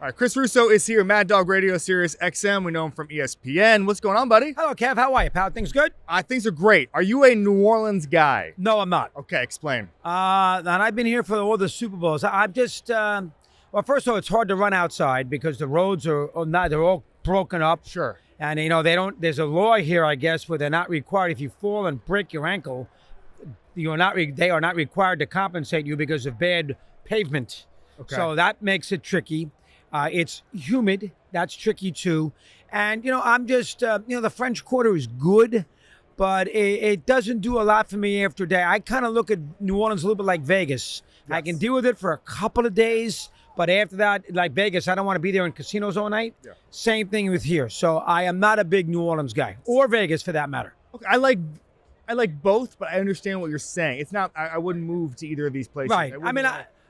All right, Chris Russo is here, Mad Dog Radio, Sirius XM. We know him from ESPN. What's going on, buddy? Hello, Kev. How are you, pal? Things good? Things are great. Are you a New Orleans guy? No, I'm not. Okay, explain. And I've been here for all the Super Bowls. I'm just, well, first of all, it's hard to run outside because the roads are not, they're all broken up. Sure. And, you know, there's a law here, I guess, where they're not required, if you fall and break your ankle, they are not required to compensate you because of bad pavement. Okay. So that makes it tricky. It's humid. That's tricky too. And, you know, I'm just, the French Quarter is good, but it doesn't do a lot for me after a day. I kind of look at New Orleans a little bit like Vegas. Yes. I can deal with it for a couple of days, but after that, like Vegas, I don't want to be there in casinos all night. Yeah. Same thing with here. So I am not a big New Orleans guy, or Vegas for that matter. Okay, I like both, but I understand what you're saying. It's not, I wouldn't move to either of these places. Right.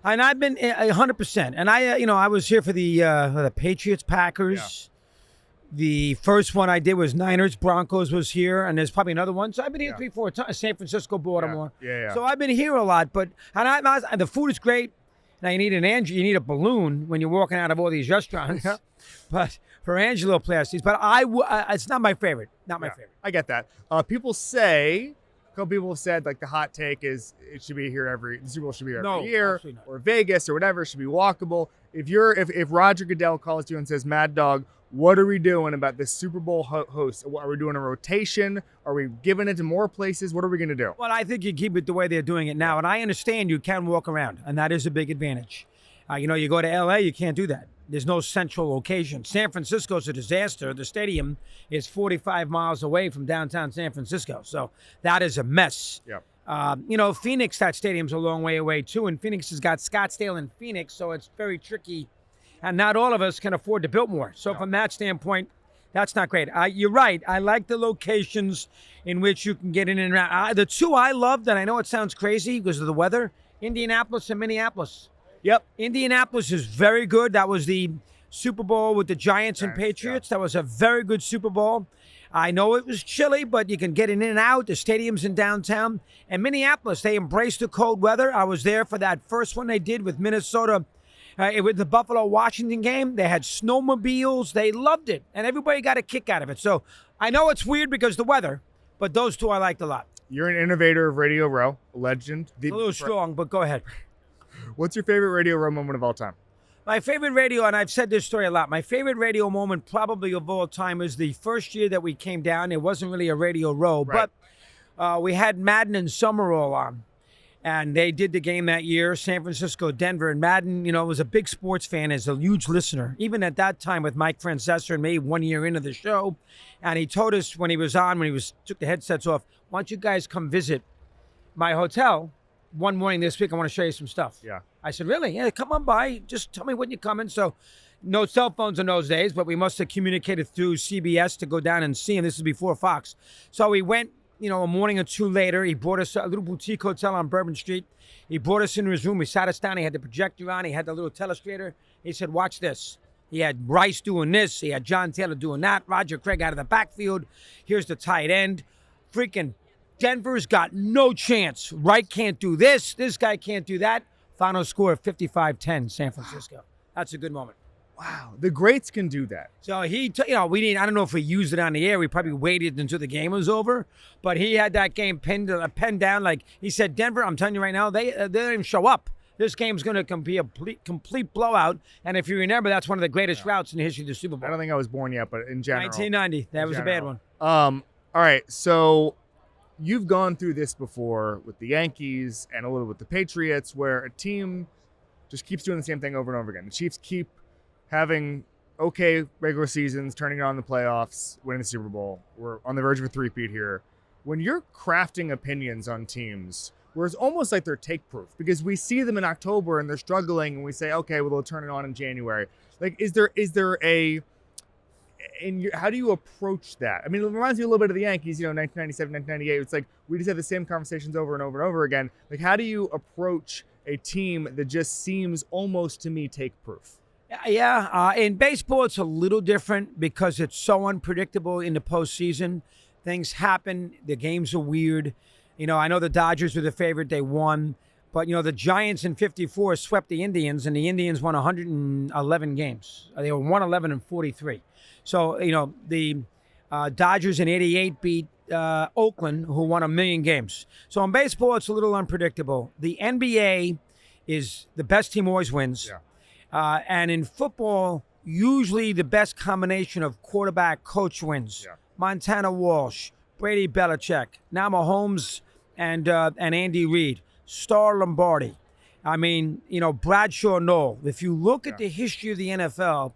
And I've been 100%. And I was here for the Patriots, Packers. Yeah. The first one I did was Niners, Broncos was here, and there's probably another one. So I've been here 3-4 times. San Francisco, Baltimore. Yeah. So I've been here a lot, but the food is great. Now you need a balloon when you're walking out of all these restaurants. Yeah. But for angioplasties, but it's not my favorite. Not my favorite. I get that. People say. A couple people have said like the hot take is it should be here the Super Bowl should be here every year, or Vegas or whatever, it should be walkable. If Roger Goodell calls you and says, Mad Dog, what are we doing about this Super Bowl host? Are we doing a rotation? Are we giving it to more places? What are we going to do? Well, I think you keep it the way they're doing it now, and I understand you can walk around, and that is a big advantage. You go to LA, you can't do that. There's no central location. San Francisco's a disaster. The stadium is 45 miles away from downtown San Francisco. So that is a mess. Yeah. Phoenix, that stadium's a long way away too. And Phoenix has got Scottsdale and Phoenix, so it's very tricky. And not all of us can afford to build more. So from that standpoint, that's not great. You're right. I like the locations in which you can get in and around. The two I love, that I know it sounds crazy because of the weather, Indianapolis and Minneapolis. Yep. Indianapolis is very good. That was the Super Bowl with the Giants and Patriots. Yeah. That was a very good Super Bowl. I know it was chilly, but you can get in and out. The stadium's in downtown. And Minneapolis, they embraced the cold weather. I was there for that first one they did with Minnesota, with the Buffalo-Washington game. They had snowmobiles. They loved it. And everybody got a kick out of it. So I know it's weird because of the weather, but those two I liked a lot. You're an innovator of Radio Row, a legend. It's a little strong, but go ahead. What's your favorite Radio Row moment of all time? My favorite radio, and I've said this story a lot, my favorite radio moment probably of all time is the first year that we came down. It wasn't really a Radio Row, but we had Madden and Summerall on. And they did the game that year, San Francisco, Denver. And Madden, was a big sports fan, is a huge listener, even at that time with Mike Francesa and me 1 year into the show. And he told us when he was on, took the headsets off, why don't you guys come visit my hotel one morning this week? I want to show you some stuff. Yeah. I said, really? Yeah, come on by. Just tell me when you're coming. So no cell phones in those days, but we must have communicated through CBS to go down and see him. This is before Fox. So we went, a morning or two later. He brought us a little boutique hotel on Bourbon Street. He brought us into his room. He sat us down. He had the projector on. He had the little telestrator. He said, watch this. He had Rice doing this. He had John Taylor doing that. Roger Craig out of the backfield. Here's the tight end. Freaking Denver's got no chance. Wright can't do this. This guy can't do that. Final score of 55-10, San Francisco. That's a good moment. Wow. The greats can do that. So we didn't, I don't know if we used it on the air. We probably waited until the game was over. But he had that game pinned down. Like he said, Denver, I'm telling you right now, they don't even show up. This game's going to be a complete blowout. And if you remember, that's one of the greatest routes in the history of the Super Bowl. I don't think I was born yet, but in general. 1990. That was a bad one. All right. So you've gone through this before with the Yankees and a little with the Patriots, where a team just keeps doing the same thing over and over again. The Chiefs keep having okay regular seasons, turning on the playoffs, winning the Super Bowl. We're on the verge of a three-peat here. When you're crafting opinions on teams, where it's almost like they're take-proof, because we see them in October and they're struggling, and we say, okay, well, they'll turn it on in January. Like, how do you approach that? I mean, it reminds me a little bit of the Yankees, 1997, 1998. It's like we just have the same conversations over and over and over again. Like, how do you approach a team that just seems almost to me take-proof? Yeah. In baseball, it's a little different because it's so unpredictable in the postseason. Things happen. The games are weird. I know the Dodgers were the favorite. They won. But, the Giants in 54 swept the Indians, and the Indians won 111 games. They were 111 and 43. So, the Dodgers in 88 beat Oakland, who won 1,000,000 games. So in baseball, it's a little unpredictable. The NBA is the best team always wins. Yeah. And in football, usually the best combination of quarterback coach wins. Yeah. Montana Walsh, Brady Belichick, now Mahomes and Andy Reid, Star Lombardi. I mean, Bradshaw Knoll. If you look at the history of the NFL,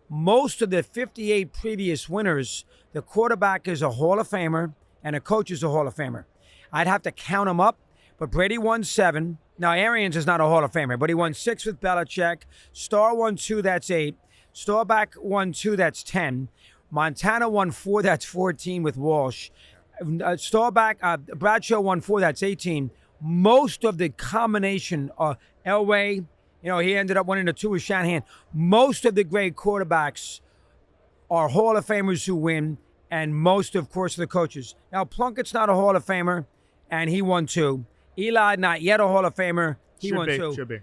most of the 58 previous winners, the quarterback is a Hall of Famer and a coach is a Hall of Famer. I'd have to count them up, but Brady won 7. Now, Arians is not a Hall of Famer, but he won 6 with Belichick. Star won 2, that's 8. Staubach won 2, that's 10. Montana won 4, that's 14 with Walsh. Bradshaw won 4, that's 18. Most of the combination of Elway, he ended up winning the 2 with Shanahan. Most of the great quarterbacks are Hall of Famers who win, and most, of course, of the coaches. Now, Plunkett's not a Hall of Famer, and he won 2. Eli, not yet a Hall of Famer. He won 2. Should be.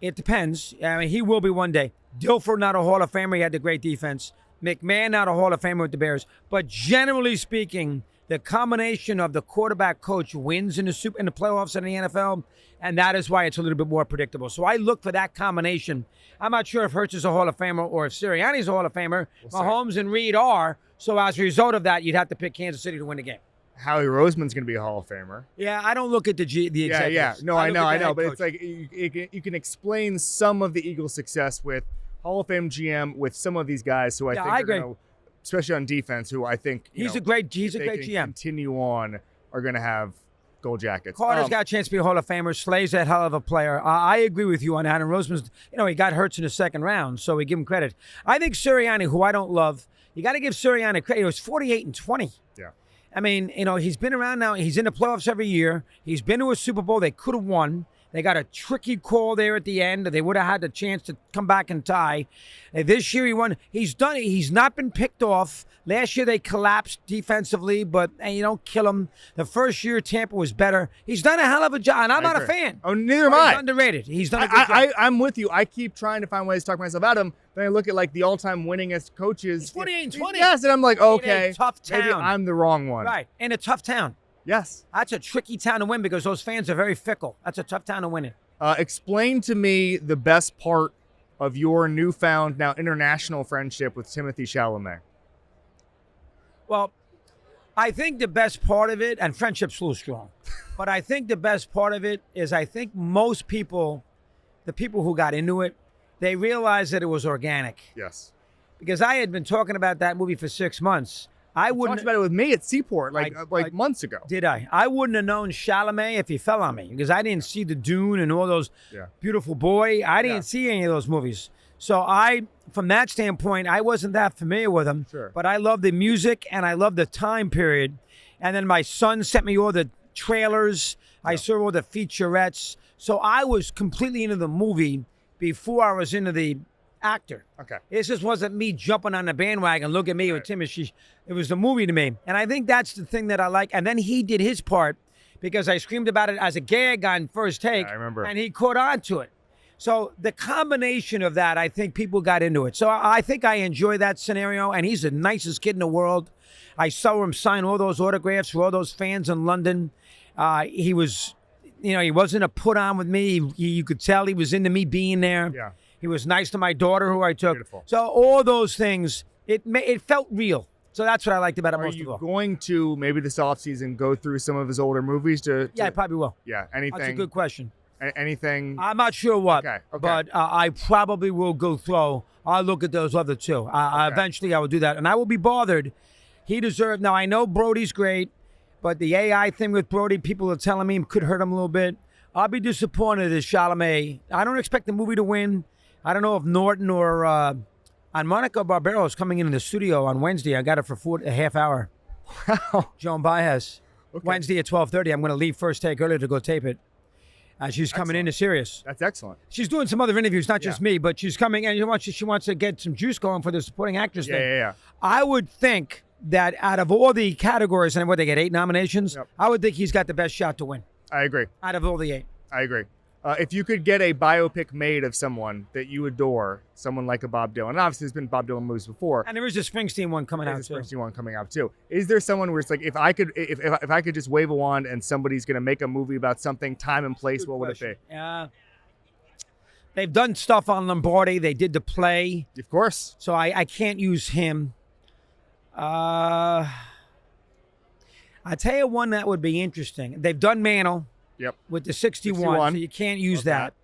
It depends. I mean, he will be one day. Dilfer, not a Hall of Famer. He had the great defense. McMahon, not a Hall of Famer with the Bears. But generally speaking, the combination of the quarterback coach wins in the playoffs in the NFL, and that is why it's a little bit more predictable. So I look for that combination. I'm not sure if Hurts is a Hall of Famer or if Sirianni's a Hall of Famer. Mahomes and Reed are. So as a result of that, you'd have to pick Kansas City to win the game. Howie Roseman's going to be a Hall of Famer. Yeah, I don't look at the executives. Yeah. No, I know. But coach. it's like you can explain some of the Eagles' success with Hall of Fame GM with some of these guys who I think I are agree. going to, especially on defense, who I think he's a great if they GM. can continue on, are going to have gold jackets. Carter's got a chance to be a Hall of Famer. Slay's a hell of a player. I agree with you on that. And Roseman's, he got Hurts in the second round, so we give him credit. I think Sirianni, who I don't love, you got to give Sirianni credit. He was 48 and 20. Yeah. I mean, he's been around now. He's in the playoffs every year. He's been to a Super Bowl. They could have won. They got a tricky call there at the end. They would have had the chance to come back and tie. This year he won. He's done it. He's not been picked off. Last year they collapsed defensively, but you don't kill him. The first year Tampa was better. He's done a hell of a job, and I'm not a fan. Oh, neither am I. He's underrated. He's done a good job. I'm with you. I keep trying to find ways to talk myself out of him. Then I look at the all-time winningest coaches. He's 48 and 20. Yes, and I'm like, okay, in a tough town. maybe I'm the wrong one. Right, in a tough town. Yes. That's a tricky town to win because those fans are very fickle. That's a tough town to win in. Explain to me the best part of your newfound, now international friendship with Timothée Chalamet. Well, I think the best part of it, and friendship's a little strong, but I think the best part of it is I think most people, the people who got into it, they realized that it was organic. Yes. Because I had been talking about that movie for 6 months. I wouldn't talked about it with me at Seaport months ago. Did I? I wouldn't have known Chalamet if he fell on me because I didn't see The Dune and all those Beautiful Boy. I didn't see any of those movies. So from that standpoint, I wasn't that familiar with him. Sure. But I love the music and I love the time period. And then my son sent me all the trailers. I saw all the featurettes. So I was completely into the movie before I was into the actor. Okay. This just wasn't me jumping on the bandwagon. Look at me with Tim. It was the movie to me. And I think that's the thing that I like. And then he did his part because I screamed about it as a gag on First Take. Yeah, I remember. And he caught on to it. So the combination of that, I think people got into it. So I think I enjoy that scenario. And he's the nicest kid in the world. I saw him sign all those autographs for all those fans in London. He was, he wasn't a put on with me. You could tell he was into me being there. Yeah. He was nice to my daughter who I took. Beautiful. So all those things, it felt real. So that's what I liked about it most of all. Are you going to maybe this offseason go through some of his older movies Yeah, I probably will. Yeah, anything? That's a good question. Anything? I'm not sure what, Okay. but I probably will go through. I'll look at those other two. Eventually I will do that. And I will be bothered. He deserved. Now, I know Brody's great, but the AI thing with Brody, people are telling me could hurt him a little bit. I'll be disappointed as Chalamet. I don't expect the movie to win. I don't know if Norton or Monica Barbero is coming into the studio on Wednesday. I got it for a half hour. Wow. Joan Baez. Okay. Wednesday at 12:30. I'm going to leave First Take early to go tape it. She's coming into Sirius. That's excellent. She's doing some other interviews, not just me, but she's coming and she wants to get some juice going for the supporting actress thing. Yeah. I would think that out of all the categories, and what they get 8 nominations, I would think he's got the best shot to win. I agree. Out of all the 8. I agree. If you could get a biopic made of someone that you adore, someone like a Bob Dylan, and obviously there's been Bob Dylan movies before. And there is a Springsteen one coming out too. Springsteen one coming out too. Is there someone where it's like, if I could just wave a wand and somebody's going to make a movie about something, time and place, what would it be? Yeah. They've done stuff on Lombardi. They did the play. Of course. So I can't use him. I tell you one that would be interesting. They've done Mantle. Yep. With the 61, so you can't use that.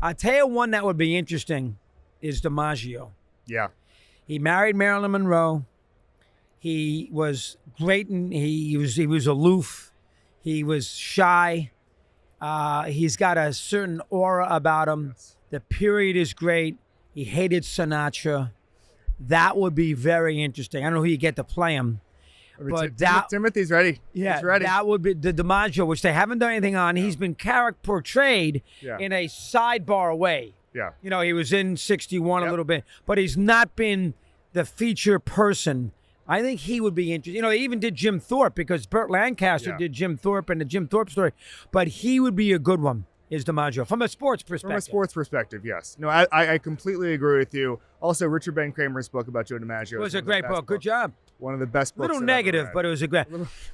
I tell you one that would be interesting is DiMaggio. Yeah. He married Marilyn Monroe. He was great, and he was aloof. He was shy. He's got a certain aura about him. Yes. The period is great. He hated Sinatra. That would be very interesting. I don't know who you get to play him. But Timothy's ready. Yeah, he's ready. That would be the DiMaggio, which they haven't done anything on. He's been portrayed in a sidebar way. Yeah. You know, he was in 61 a little bit, but he's not been the feature person. I think he would be interesting. You know, they even did Jim Thorpe because Burt Lancaster did Jim Thorpe and the Jim Thorpe story. But he would be a good one, is DiMaggio, from a sports perspective. From a sports perspective, yes. No, I completely agree with you. Also, Richard Ben Kramer's book about Joe DiMaggio. It was a great book. Good job. One of the best books. A little negative, but it was a great.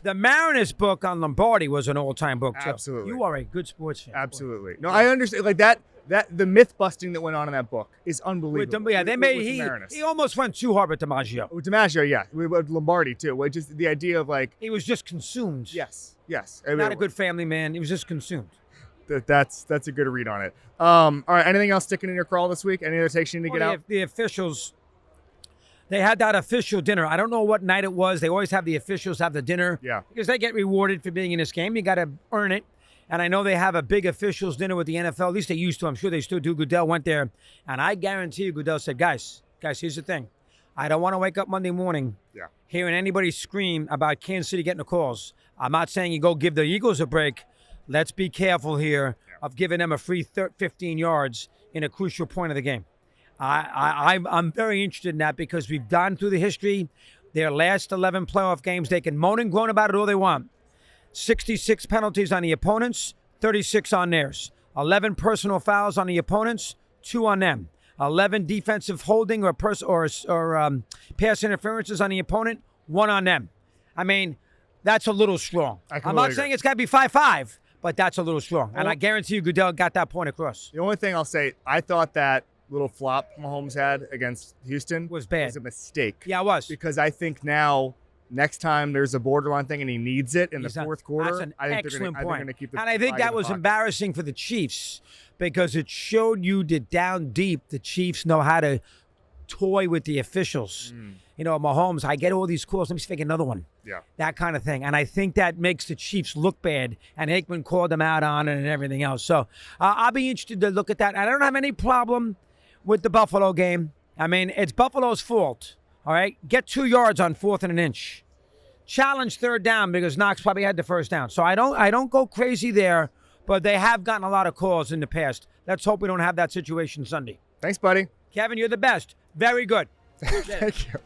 The Mariners book on Lombardi was an all-time book. Too. Absolutely. You are a good sports fan. Absolutely. No, I understand. Like that the myth busting that went on in that book is unbelievable. He almost went too hard with DiMaggio. With DiMaggio, yeah. With Lombardi too, which is the idea of like he was just consumed. Yes. Not a good family man. He was just consumed. That's a good read on it. All right. Anything else sticking in your crawl this week? Any other takes you need to get out? The officials. They had that official dinner. I don't know what night it was. They always have the officials have the dinner. Yeah. Because they get rewarded for being in this game. You got to earn it. And I know they have a big officials dinner with the NFL. At least they used to. I'm sure they still do. Goodell went there. And I guarantee you, Goodell said, guys, here's the thing. I don't want to wake up Monday morning hearing anybody scream about Kansas City getting the calls. I'm not saying you go give the Eagles a break. Let's be careful here of giving them a free 15 yards in a crucial point of the game. I'm very interested in that because we've gone through the history. Their last 11 playoff games, they can moan and groan about it all they want. 66 penalties on the opponents, 36 on theirs. 11 personal fouls on the opponents, 2 on them. 11 defensive holding or pass interferences on the opponent, 1 on them. I mean, that's a little strong. I'm not saying it's got to be 5-5, but that's a little strong. And I guarantee you Goodell got that point across. The only thing I'll say, I thought that little flop Mahomes had against Houston was bad. Was a mistake. Yeah, it was. Because I think now, next time there's a borderline thing and he needs it in the fourth quarter, that's an excellent point. They're going to keep the and I think that was embarrassing for the Chiefs because it showed you that down deep, the Chiefs know how to toy with the officials. You know, Mahomes, I get all these calls. Let me fake another one. Yeah. That kind of thing. And I think that makes the Chiefs look bad. And Aikman called them out on it and everything else. So I'll be interested to look at that. I don't have any problem with the Buffalo game. I mean, it's Buffalo's fault. All right? Get 2 yards on 4th and an inch. Challenge 3rd down because Knox probably had the first down. So I don't go crazy there, but they have gotten a lot of calls in the past. Let's hope we don't have that situation Sunday. Thanks, buddy. Kevin, you're the best. Very good. Thank you.